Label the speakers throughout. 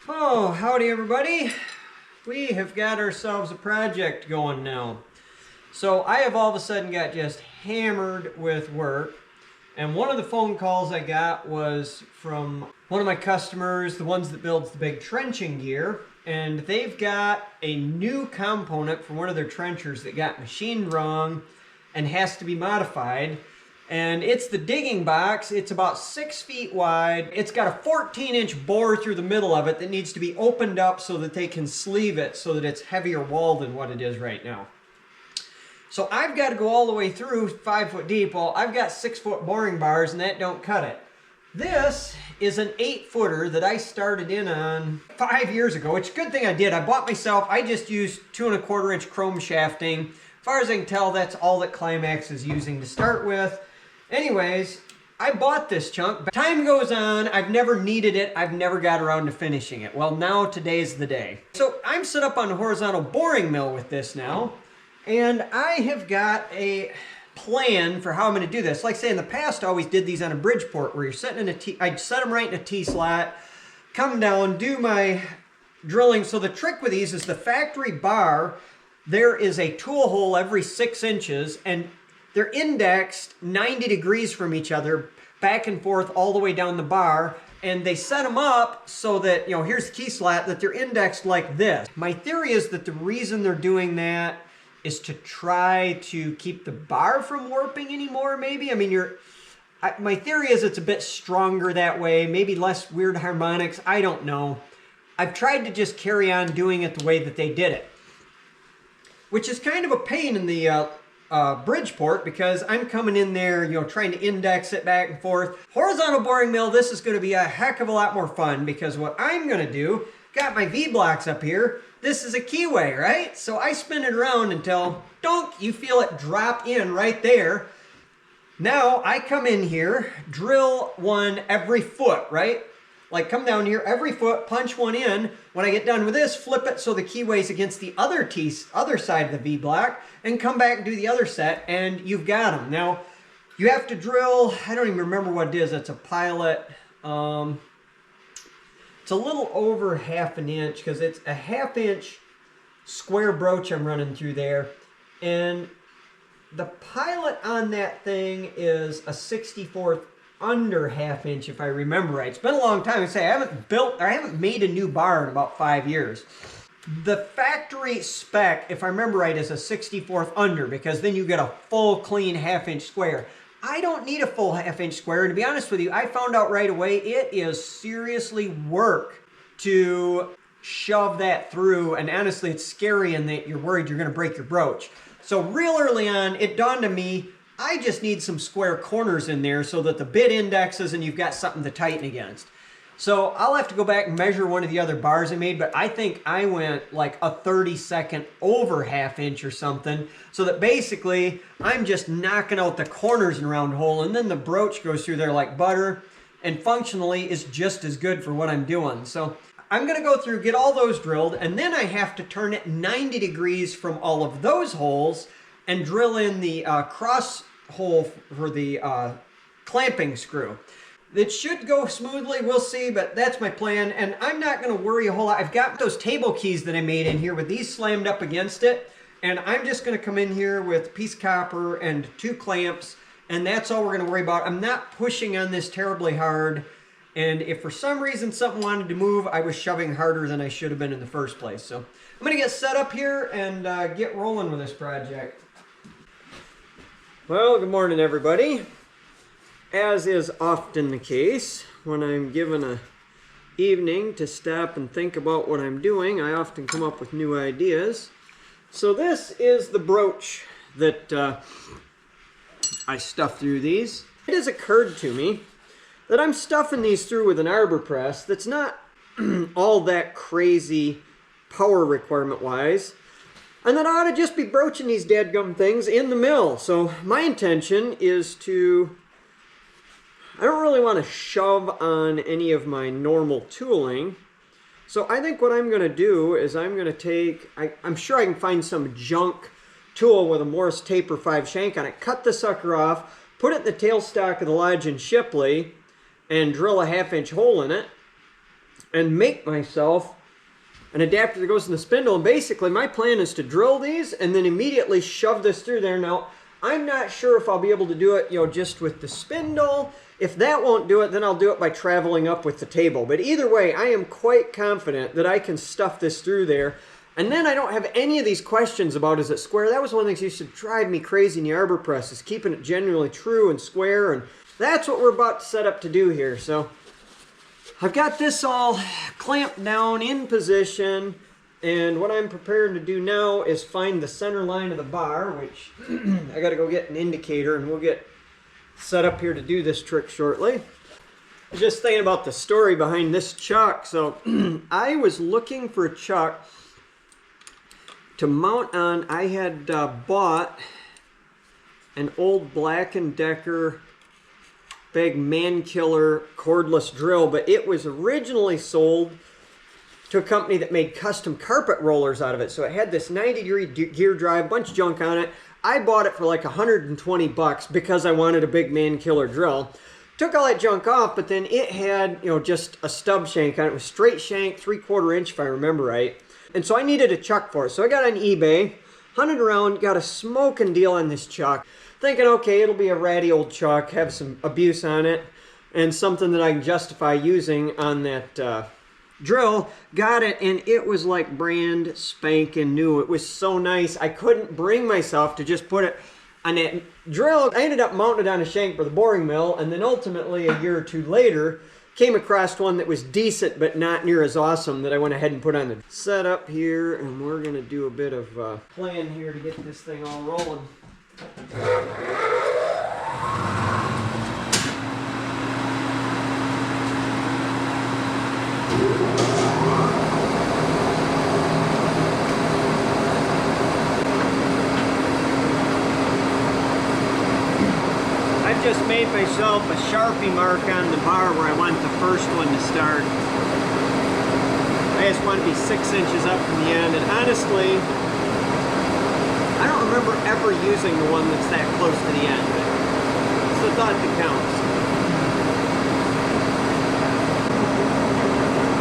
Speaker 1: Oh, howdy everybody. We have got ourselves a project going now. So I have all of a sudden got just hammered with work. And one of the phone calls I got was from one of my customers, the ones that builds the big trenching gear. And they've got a new component for one of their trenchers that got machined wrong and has to be modified. And it's the digging box. It's about 6 feet wide. It's got a 14-inch bore through the middle of it that needs to be opened up so that they can sleeve it so that it's heavier wall than what it is right now. So I've got to go all the way through 5 foot deep. Well, I've got 6-foot boring bars and that don't cut it. This is an 8-footer that I started in on 5 years ago, which is a good thing I did. I bought myself, I just used 2 1/4-inch chrome shafting. As far as I can tell, that's all that Climax is using to start with. Anyways, I bought this chunk. Time goes on, I've never needed it, I've never got around to finishing it. Well, now today's the day. So I'm set up on a horizontal boring mill with this now, and I have got a plan for how I'm going to do this. Like I say, in the past I always did these on a Bridgeport where you're sitting in a T, I'd set them right in a T-slot, come down, do my drilling. So the trick with these is the factory bar, there is a tool hole every 6 inches, and they're indexed 90 degrees from each other, back and forth all the way down the bar, and they set them up so that, you know, here's the T-slot, that they're indexed like this. My theory is that the reason they're doing that is to try to keep the bar from warping anymore, maybe? I mean, my theory is it's a bit stronger that way, maybe less weird harmonics, I don't know. I've tried to just carry on doing it the way that they did it, which is kind of a pain in the Bridgeport, because I'm coming in there, you know, trying to index it back and forth. Horizontal boring mill, this is going to be a heck of a lot more fun, because what I'm going to do, got my V-blocks up here, this is a keyway, right? So I spin it around until, donk, you feel it drop in right there. Now I come in here, drill one every foot, right? Like come down here every foot, punch one in. When I get done with this, flip it so the keyway's against the other side of the V-block, and come back and do the other set, and you've got them. Now, you have to drill, I don't even remember what it is, it's a pilot. It's a little over 1/2 inch, because it's a 1/2 inch square broach I'm running through there. And the pilot on that thing is a 64th under 1/2 inch, if I remember right. It's been a long time. I say I haven't made a new bar in about 5 years. The factory spec, if I remember right, is a 64th under, because then you get a full clean 1/2 inch square. I don't need a full 1/2 inch square, and to be honest with you, I found out right away it is seriously work to shove that through, and honestly it's scary in that you're worried you're going to break your broach. So real early on, it dawned on me, I just need some square corners in there so that the bit indexes and you've got something to tighten against. So I'll have to go back and measure one of the other bars I made, but I think I went like a 32nd over 1/2 inch or something, so that basically I'm just knocking out the corners in a round hole, and then the broach goes through there like butter, and functionally is just as good for what I'm doing. So I'm going to go through, get all those drilled, and then I have to turn it 90 degrees from all of those holes and drill in the cross hole for the clamping screw. It should go smoothly, we'll see, but that's my plan, and I'm not going to worry a whole lot. I've got those table keys that I made in here with these slammed up against it, and I'm just going to come in here with a piece of copper and 2 clamps, and that's all we're going to worry about. I'm not pushing on this terribly hard, and if for some reason something wanted to move, I was shoving harder than I should have been in the first place. So I'm going to get set up here and get rolling with this project. Well, good morning, everybody. As is often the case, when I'm given an evening to stop and think about what I'm doing, I often come up with new ideas. So this is the broach that I stuff through these. It has occurred to me that I'm stuffing these through with an arbor press that's not all that crazy power requirement wise, and that I ought to just be broaching these dadgum things in the mill. So my intention is to, I don't really want to shove on any of my normal tooling. So I think what I'm going to do is I'm going to take, I'm sure I can find some junk tool with a Morse taper 5 shank on it, cut the sucker off, put it in the tailstock of the Lodge and Shipley, and drill a 1/2 inch hole in it. and make myself an adapter that goes in the spindle. And basically my plan is to drill these and then immediately shove this through there. Now, I'm not sure if I'll be able to do it, just with the spindle. If that won't do it, then I'll do it by traveling up with the table. But either way, I am quite confident that I can stuff this through there. And then I don't have any of these questions about, is it square? That was one of the things that used to drive me crazy in the arbor press, is keeping it genuinely true and square. And that's what we're about to set up to do here. So I've got this all clamped down in position. And what I'm preparing to do now is find the center line of the bar, which I got to go get an indicator, and we'll get set up here to do this trick shortly. I was just thinking about the story behind this chuck. So I was looking for a chuck to mount on. I had bought an old Black & Decker big man killer cordless drill, but it was originally sold to a company that made custom carpet rollers out of it. So it had this 90-degree gear drive, bunch of junk on it. I bought it for like 120 bucks because I wanted a big man killer drill. Took all that junk off, but then it had, just a stub shank on it. It was straight shank, 3/4 inch if I remember right. And so I needed a chuck for it. So I got on eBay, hunted around, got a smoking deal on this chuck. Thinking, okay, it'll be a ratty old chuck, have some abuse on it, and something that I can justify using on that drill. Got it, and it was like brand spanking new. It was so nice. I couldn't bring myself to just put it on that drill. I ended up mounting it on a shank for the boring mill, and then ultimately a year or two later came across one that was decent but not near as awesome that I went ahead and put on the setup here. And we're gonna do a bit of plan here to get this thing all rolling. I've just made myself a Sharpie mark on the bar where I want the first one to start. I just want to be 6 inches up from the end, and honestly, I don't remember ever using the one that's that close to the end, but it's the thought that counts.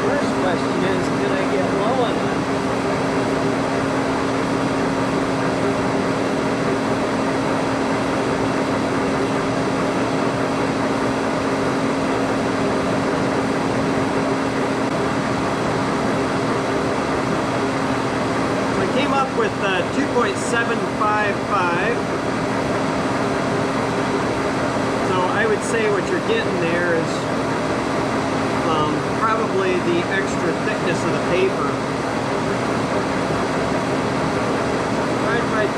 Speaker 1: First question is, can I get low enough? With 2.755, so I would say what you're getting there is probably the extra thickness of the paper. 5 by 2.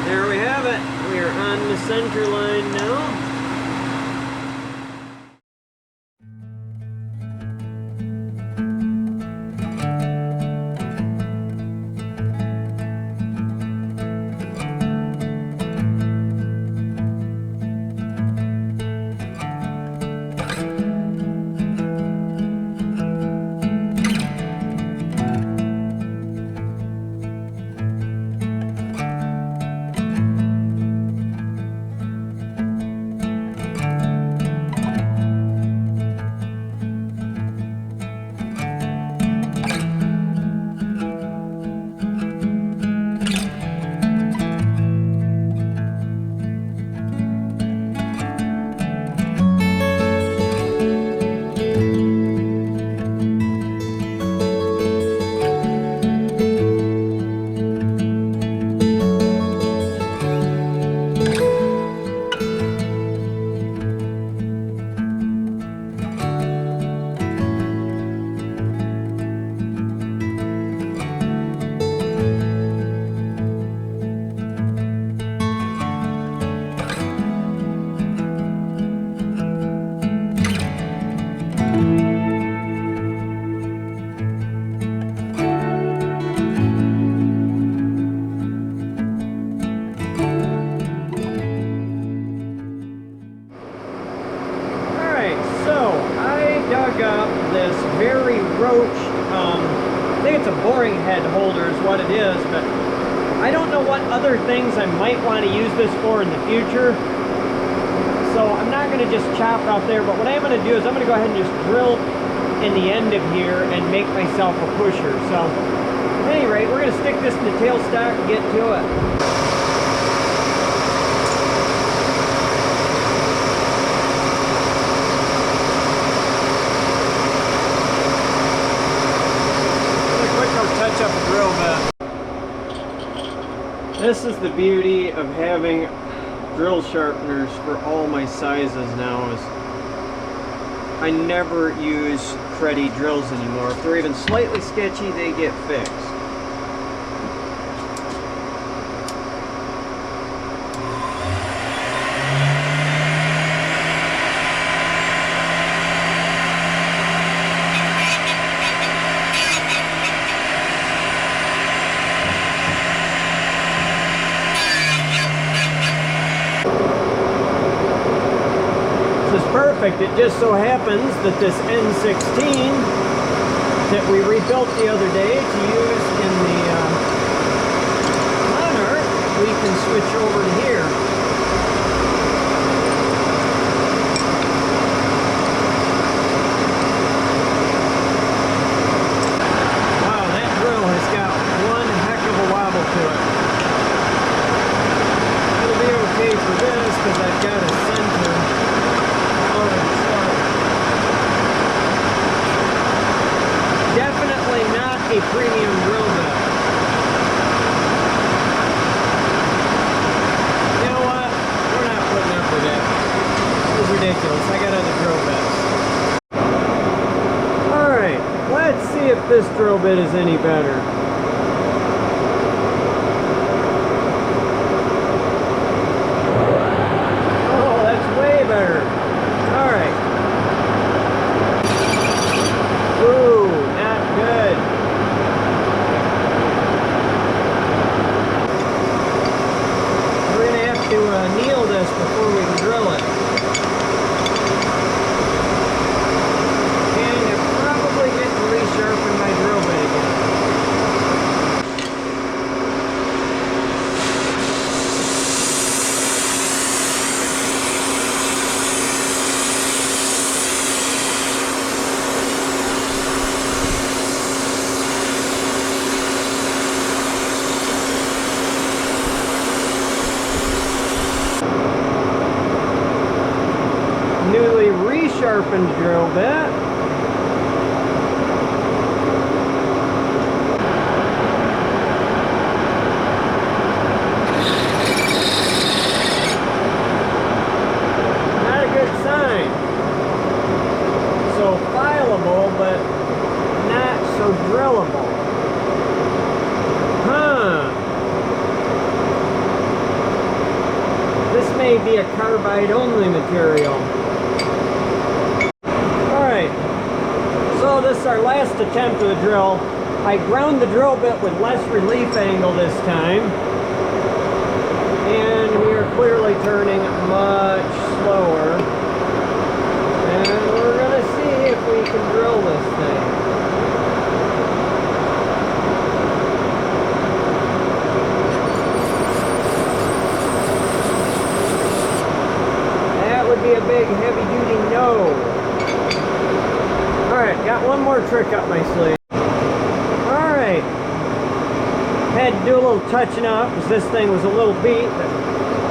Speaker 1: There we have it. We are on the center line now. I think it's a boring head holder is what it is, but I don't know what other things I might want to use this for in the future. So I'm not going to just chop it off there, but what I'm going to do is I'm going to go ahead and just drill in the end of here and make myself a pusher. So at any rate, we're going to stick this in the tailstock and get to it. Touch up a drill bit. This is the beauty of having drill sharpeners for all my sizes now, is I never use cruddy drills anymore. If they're even slightly sketchy, they get fixed. Perfect. It just so happens that this N16 that we rebuilt the other day to use in the Monarch, we can switch over to here. Wow, that drill has got one heck of a wobble to it. It'll be okay for this because I've got a center. Definitely not a premium drill bit. You know what? We're not putting up with it. This is ridiculous. I got other drill bits. Alright, let's see if this drill bit is any better. Oh, that's way better. Alright. Ooh, not good. We're going to have to anneal this before we can drill it. And I'm probably getting to resharpen my drill bit again. Newly resharpened drill bit. Not a good sign. So fileable, but not so drillable. Huh. This may be a carbide only material. So this is our last attempt with the drill. I ground the drill bit with less relief angle this time. And we are clearly turning much slower. And we're going to see if we can drill this thing. That would be a big heavy-duty no. Alright, got one more trick up my sleeve. Alright. Had to do a little touching up because this thing was a little beat. But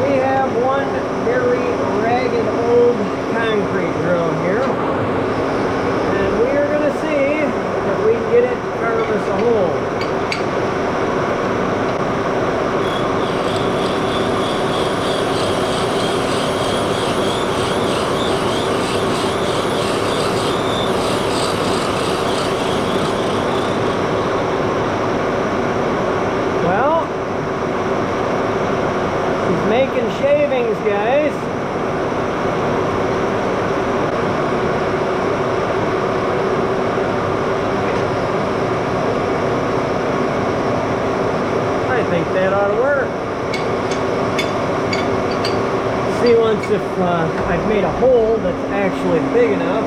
Speaker 1: we have one very ragged old concrete drill here. And we are going to see if we can get it to carve us a hole. Making shavings, guys. I think that ought to work. See once if I've made a hole that's actually big enough.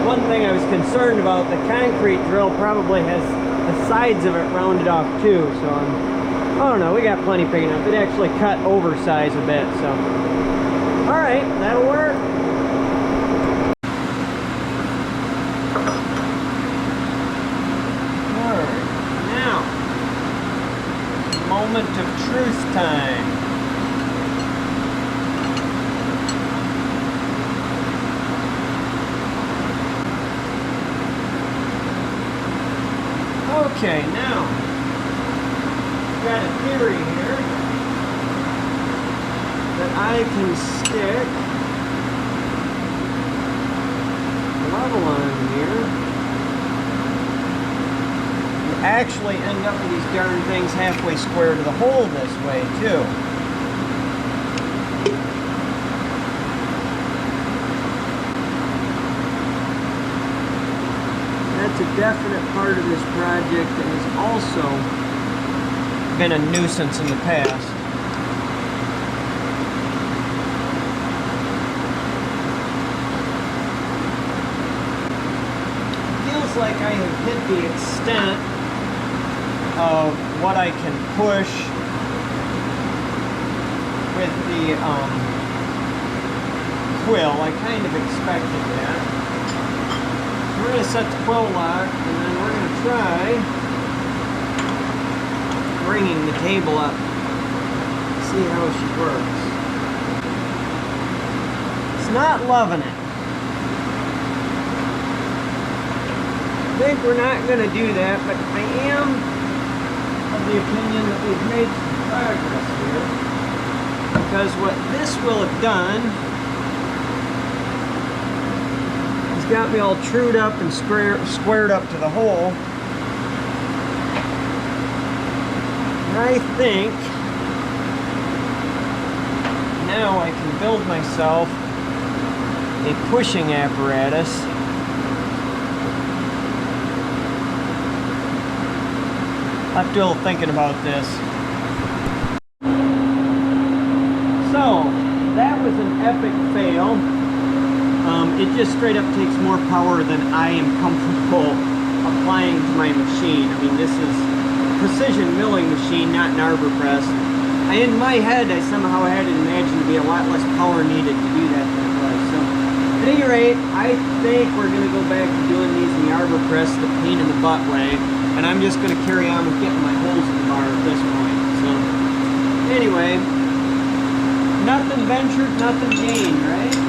Speaker 1: One thing I was concerned about, the concrete drill probably has the sides of it rounded off too, so I'm Oh no, we got plenty big enough. It actually cut oversized a bit, so. All right, that'll work. All right, now, moment of truth time. Okay, now, I've got a theory here that I can stick a level on here and actually end up with these darn things halfway square to the hole this way, too. That's a definite part of this project that has also been a nuisance in the past. Feels like I have hit the extent of what I can push with the quill. I kind of expected that. We're going to set the quill lock, and then we're going to try bringing the table up. See how she works. It's not loving it. I think we're not going to do that, but I am of the opinion that we've made some progress here. Because what this will have done, got me all trued up and squared up to the hole. And I think now I can build myself a pushing apparatus I'll have to do a little thinking about this. So that was an epic fail. It just straight up takes more power than I am comfortable applying to my machine. I mean, this is a precision milling machine, not an arbor press. In my head, I somehow had it imagined to be a lot less power needed to do that than it was. So, at any rate, I think we're going to go back to doing these in the arbor press the pain in the butt way. And I'm just going to carry on with getting my holes in the bar at this point. So, anyway, nothing ventured, nothing gained, right?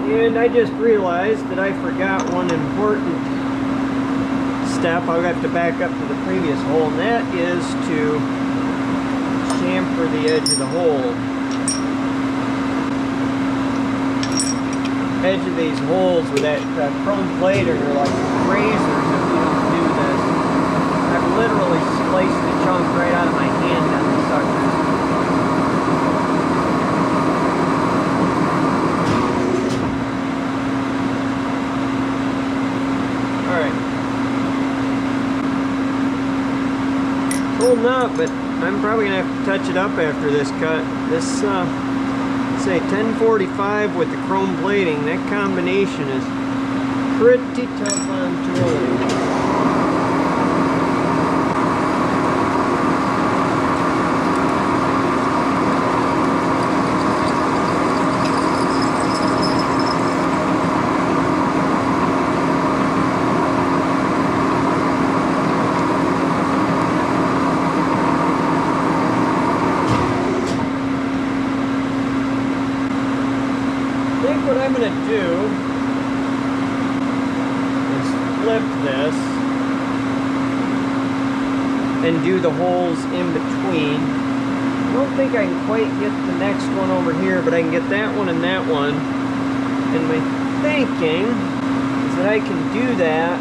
Speaker 1: And I just realized that I forgot one important step. I'll have to back up to the previous hole, and that is to chamfer the edge of the hole. Edge of these holes with that chrome plate are like razors if you don't do this. I've literally sliced the chunk right out of my hand on the suckers. Holding up, but I'm probably gonna have to touch it up after this cut. This say 1045 with the chrome plating, that combination is pretty tough on tooling. What I'm going to do is flip this and do the holes in between. I don't think I can quite get the next one over here, but I can get that one and that one. And my thinking is that I can do that,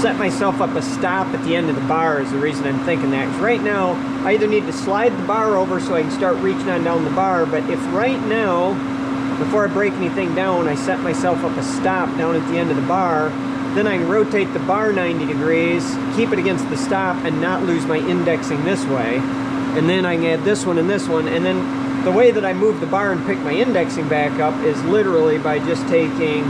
Speaker 1: set myself up a stop at the end of the bar is the reason I'm thinking that. 'Cause right now, I either need to slide the bar over so I can start reaching on down the bar, but if right now, before I break anything down, I set myself up a stop down at the end of the bar, then I can rotate the bar 90 degrees, keep it against the stop, and not lose my indexing this way. And then I can add this one, and then the way that I move the bar and pick my indexing back up is literally by just taking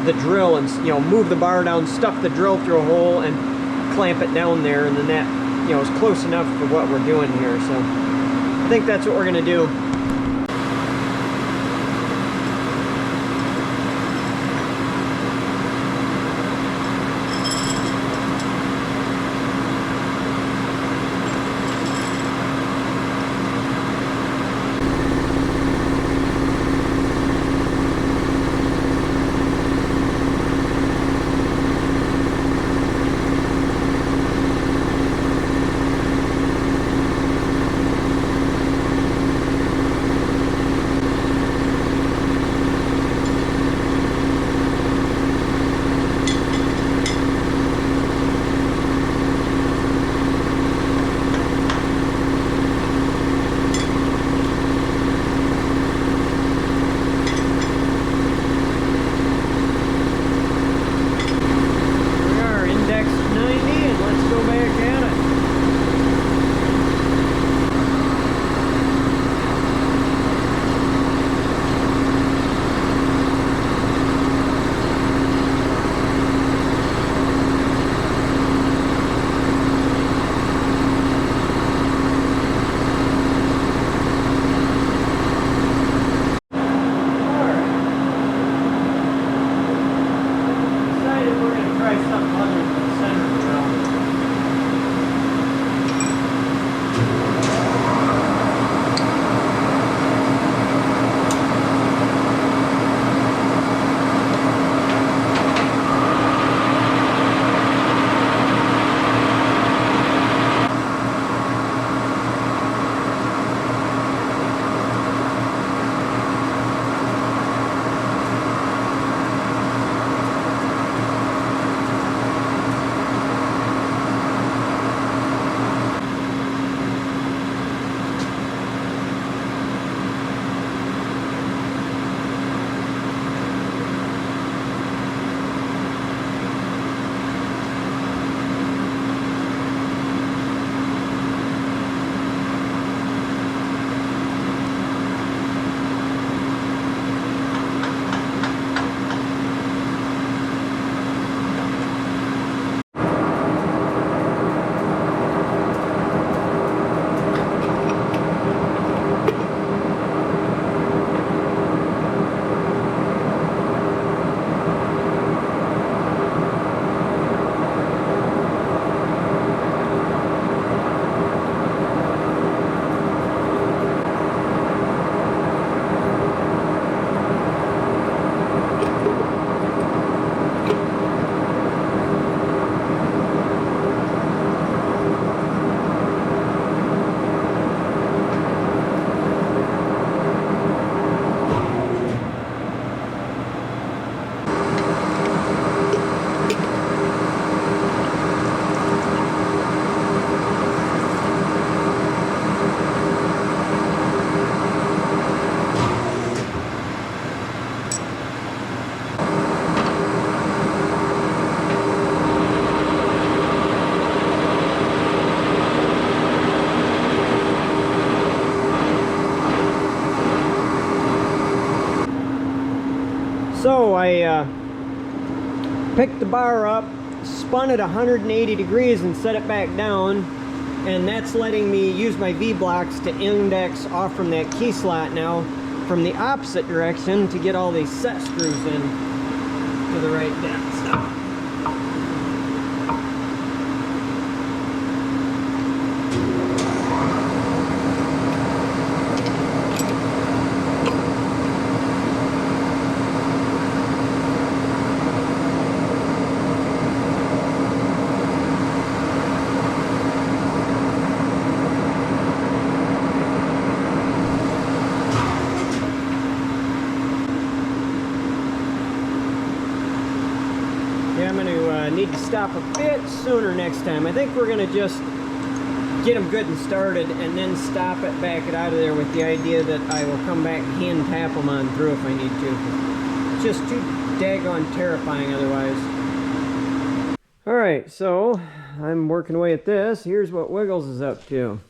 Speaker 1: the drill and, you know, move the bar down, stuff the drill through a hole, and clamp it down there, and then that, you know, is close enough for what we're doing here. So I think that's what we're gonna do. So I picked the bar up, spun it 180 degrees and set it back down, and that's letting me use my V-blocks to index off from that key slot now from the opposite direction to get all these set screws in to the right depth. I'm going to need to stop a bit sooner next time. I think we're going to just get them good and started and then stop it, back it out of there with the idea that I will come back and hand tap them on through if I need to. It's just too daggone terrifying otherwise. Alright, so I'm working away at this. Here's what Wiggles is up to.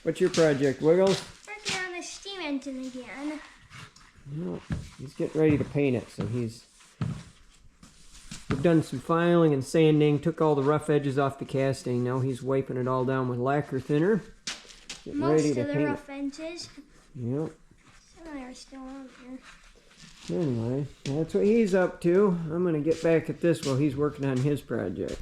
Speaker 1: What's your project, Wiggles?
Speaker 2: Working on the steam engine again.
Speaker 1: Well, he's getting ready to paint it, so we've done some filing and sanding, took all the rough edges off the casting. Now he's wiping it all down with lacquer thinner. Getting ready to paint it. Most of the rough edges. Yep.
Speaker 2: Some of them are still on here.
Speaker 1: Anyway, that's what he's up to. I'm going to get back at this while he's working on his project.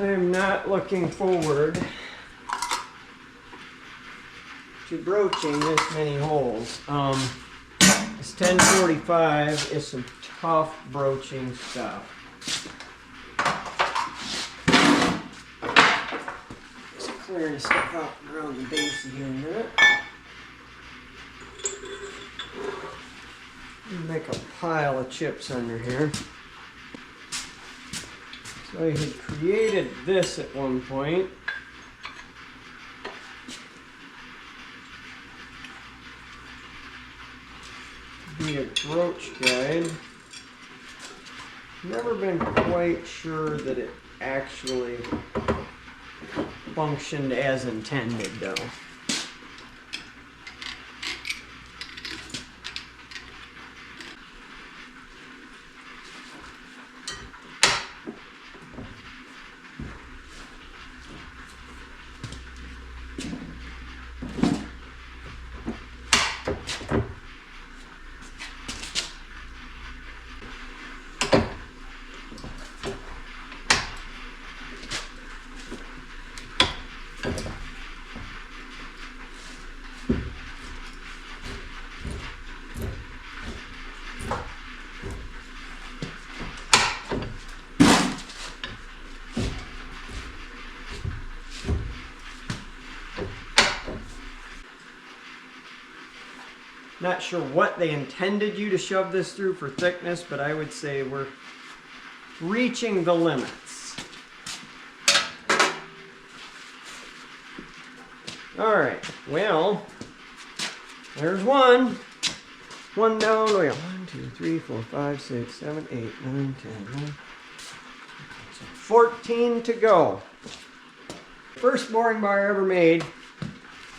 Speaker 1: I'm not looking forward to broaching this many holes. This 1045 is some tough broaching stuff. Just clearing stuff out around the base here in a minute. Make a pile of chips under here. So I had created this at one point. To be a broach guide. Never been quite sure that it actually functioned as intended though. Not sure what they intended you to shove this through for thickness, but I would say we're reaching the limits. Alright, well, there's one. One down, we got 1, 2, 3, 4, 5, 6, 7, 8, 9, 10, 11, 14 to go. First boring bar I ever made,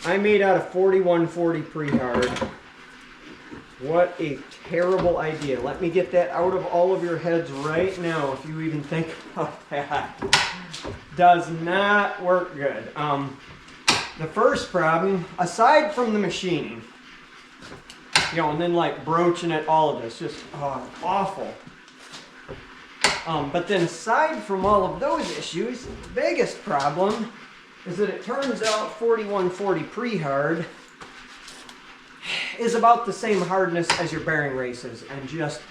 Speaker 1: I made out of 4140 pre-hard. What a terrible idea. Let me get that out of all of your heads right now if you even think about that. Does not work good. The first problem, aside from the machining, you know, and then like broaching it, all of this, just awful. But then aside from all of those issues, the biggest problem is that it turns out 4140 pre-hard is about the same hardness as your bearing races, and just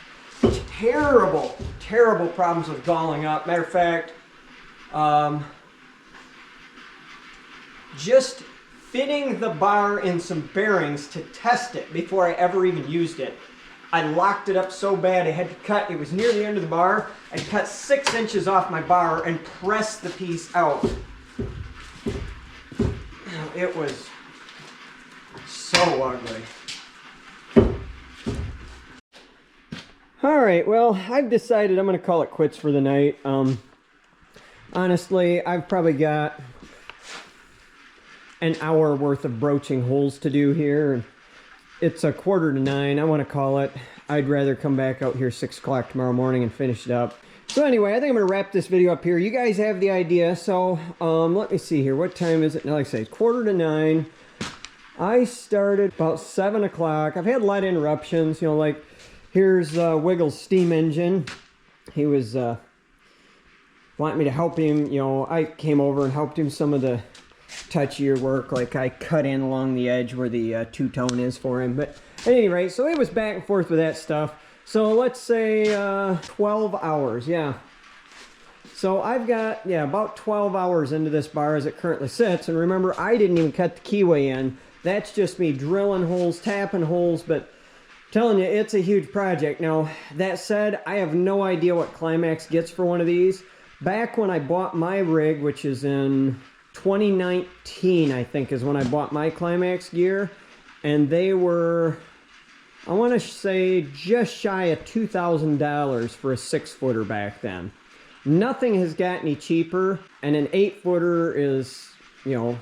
Speaker 1: terrible, terrible problems with galling up. Matter of fact, just fitting the bar in some bearings to test it before I ever even used it I locked it up so bad I had to cut, it was near the end of the bar, I cut 6 inches off my bar and pressed the piece out. It was so ugly. Alright, well, I've decided I'm going to call it quits for the night. Honestly, I've probably got an hour worth of broaching holes to do here. It's 8:45. I want to call it. I'd rather come back out here 6 o'clock tomorrow morning and finish it up. So anyway, I think I'm going to wrap this video up here. You guys have the idea. So let me see here. What time is it? Now, like I say, 8:45. I started about 7 o'clock. I've had a lot of interruptions. You know, like here's Wiggle's steam engine. He was wanting me to help him. You know, I came over and helped him some of the touchier work, like I cut in along the edge where the two-tone is for him. But at any rate, so it was back and forth with that stuff. So let's say 12 hours, yeah. So I've got, yeah, about 12 hours into this bar as it currently sits. And remember, I didn't even cut the keyway in. That's just me drilling holes, tapping holes, but I'm telling you, it's a huge project. Now, that said, I have no idea what Climax gets for one of these. Back when I bought my rig, which is in 2019, I think, is when I bought my Climax gear, and they were, I want to say, just shy of $2,000 for a 6-footer back then. Nothing has got any cheaper, and an 8-footer is, you know,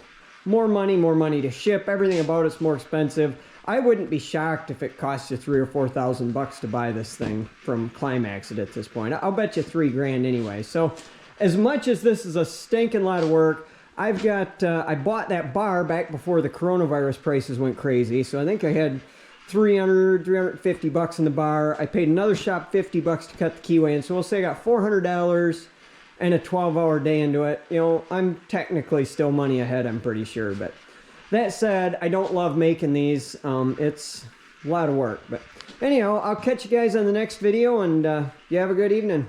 Speaker 1: more money to ship. Everything about it's more expensive. I wouldn't be shocked if it cost you $3,000 or $4,000 to buy this thing from Climax at this point. I'll bet you $3 grand anyway. So, as much as this is a stinking lot of work, I've got, I bought that bar back before the coronavirus prices went crazy. So I think I had $350 in the bar. I paid another shop $50 to cut the keyway in. So we'll say I got $400 and a 12-hour day into it. You know, I'm technically still money ahead, I'm pretty sure. But that said, I don't love making these. It's a lot of work. But anyhow, I'll catch you guys on the next video, and you have a good evening.